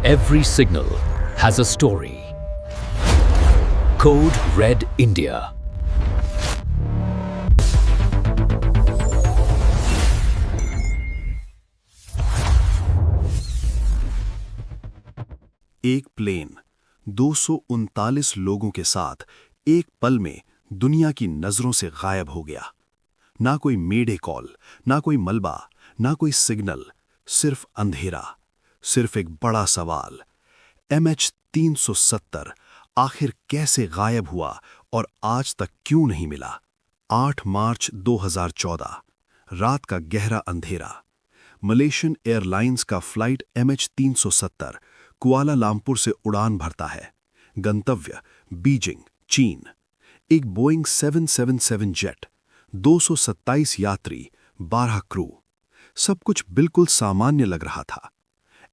Every signal has a story. Code Red India. एक plane 239 लोगों के साथ एक पल में दुनिया की नजरों से गायब हो गया। ना कोई मेडे कॉल, ना कोई मलबा, ना कोई सिग्नल, सिर्फ अंधेरा, सिर्फ एक बड़ा सवाल, MH370 आखिर कैसे गायब हुआ और आज तक क्यों नहीं मिला। 8 मार्च 2014, रात का गहरा अंधेरा। मलेशियन एयरलाइंस का फ्लाइट MH370 कुआलालंपुर से उड़ान भरता है। गंतव्य बीजिंग, चीन। एक बोइंग 777 जेट, 227 यात्री, 12 क्रू। सब कुछ बिल्कुल सामान्य लग रहा था।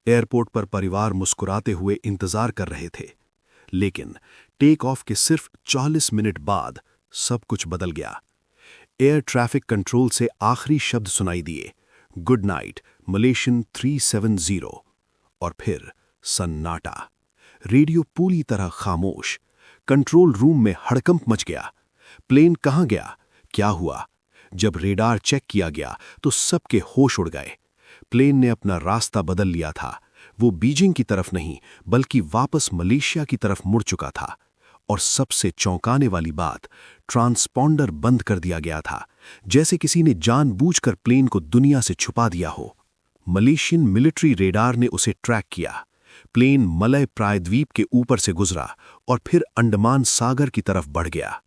एयरपोर्ट पर परिवार मुस्कुराते हुए इंतजार कर रहे थे। लेकिन टेक ऑफ के सिर्फ 40 मिनट बाद सब कुछ बदल गया। एयर ट्रैफिक कंट्रोल से आखिरी शब्द सुनाई दिए, गुड नाइट मलेशियन 370। और फिर सन्नाटा। रेडियो पूरी तरह खामोश। कंट्रोल रूम में हड़कंप मच गया। प्लेन कहां गया, क्या हुआ? जब रेडार चेक किया गया तो सबके होश उड़ गए। प्लेन ने अपना रास्ता बदल लिया था। वो बीजिंग की तरफ नहीं बल्कि वापस मलेशिया की तरफ मुड़ चुका था। और सबसे चौंकाने वाली बात, ट्रांसपॉन्डर बंद कर दिया गया था, जैसे किसी ने जानबूझकर प्लेन को दुनिया से छुपा दिया हो। मलेशियन मिलिट्री रेडार ने उसे ट्रैक किया। प्लेन मलय प्रायद्वीप के ऊपर से गुजरा और फिर अंडमान सागर की तरफ बढ़ गया।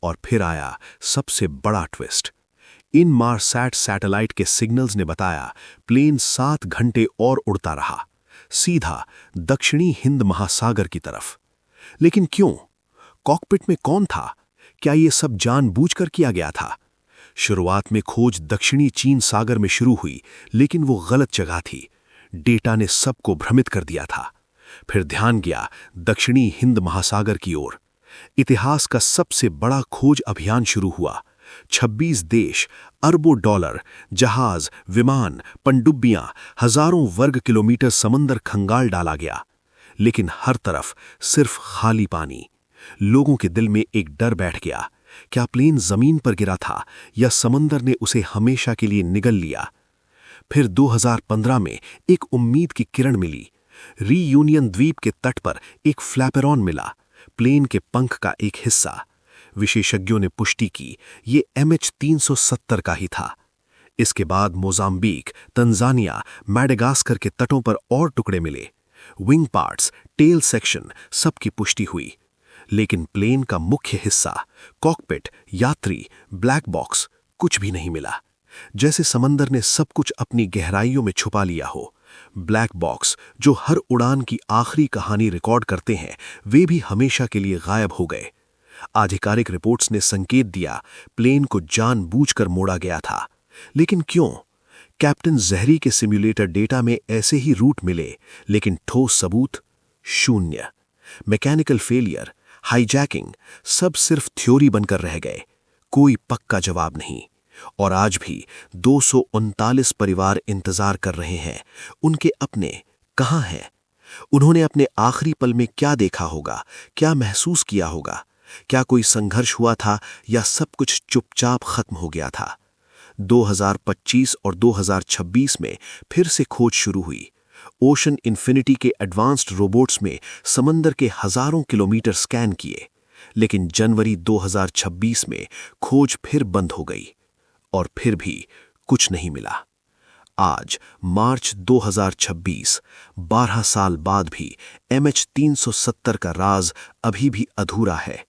और फिर आया सबसे बड़ा ट्विस्ट। इनमारसैट सैटेलाइट के सिग्नल्स ने बताया प्लेन 7 घंटे और उड़ता रहा, सीधा दक्षिणी हिंद महासागर की तरफ। लेकिन क्यों? कॉकपिट में कौन था? क्या ये सब जानबूझकर किया गया था? शुरुआत में खोज दक्षिणी चीन सागर में शुरू हुई, लेकिन वो गलत जगह थी। डेटा ने सबको भ्रमित कर दिया था। फिर ध्यान गया दक्षिणी हिंद महासागर की ओर। इतिहास का सबसे बड़ा खोज अभियान शुरू हुआ। 26 देश, अरबों डॉलर, जहाज, विमान, पनडुब्बियां, हजारों वर्ग किलोमीटर समंदर खंगाल डाला गया। लेकिन हर तरफ सिर्फ खाली पानी। लोगों के दिल में एक डर बैठ गया। क्या प्लेन जमीन पर गिरा था या समंदर ने उसे हमेशा के लिए निगल लिया? फिर 2015 में एक उम्मीद की किरण मिली। रीयूनियन द्वीप के तट पर एक फ्लैपेरॉन मिला, प्लेन के पंख का एक हिस्सा। विशेषज्ञों ने पुष्टि की ये MH370 का ही था। इसके बाद मोजाम्बिक, तंजानिया, मैडागास्कर के तटों पर और टुकड़े मिले। विंग पार्ट्स, टेल सेक्शन, सबकी पुष्टि हुई। लेकिन प्लेन का मुख्य हिस्सा, कॉकपिट, यात्री, ब्लैक बॉक्स, कुछ भी नहीं मिला। जैसे समंदर ने सब कुछ अपनी गहराइयों में छुपा लिया हो। ब्लैक बॉक्स, जो हर उड़ान की आखिरी कहानी रिकॉर्ड करते हैं, वे भी हमेशा के लिए गायब हो गए। आधिकारिक रिपोर्ट्स ने संकेत दिया प्लेन को जानबूझकर मोड़ा गया था। लेकिन क्यों? कैप्टन जहरी के सिम्युलेटर डेटा में ऐसे ही रूट मिले, लेकिन ठोस सबूत शून्य। मैकेनिकल फेलियर, हाईजैकिंग, सब सिर्फ थ्योरी बनकर रह गए। कोई पक्का जवाब नहीं। और आज भी 239 परिवार इंतजार कर रहे हैं। उनके अपने कहां हैं? उन्होंने अपने आखिरी पल में क्या देखा होगा, क्या महसूस किया होगा? क्या कोई संघर्ष हुआ था या सब कुछ चुपचाप खत्म हो गया था? 2025 और 2026 में फिर से खोज शुरू हुई। ओशन इन्फिनिटी के एडवांस्ड रोबोट्स में समंदर के हजारों किलोमीटर स्कैन किए। लेकिन जनवरी 2026 में खोज फिर बंद हो गई। और फिर भी कुछ नहीं मिला। आज मार्च 2026, 12 साल बाद भी MH370 का राज अभी भी अधूरा है।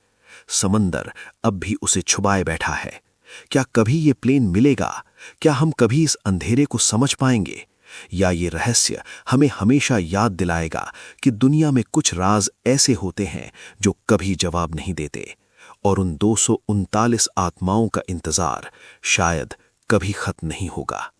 समंदर अब भी उसे छुपाए बैठा है। क्या कभी ये प्लेन मिलेगा? क्या हम कभी इस अंधेरे को समझ पाएंगे? या ये रहस्य हमें हमेशा याद दिलाएगा कि दुनिया में कुछ राज ऐसे होते हैं जो कभी जवाब नहीं देते, और उन 239 आत्माओं का इंतजार शायद कभी खत्म नहीं होगा।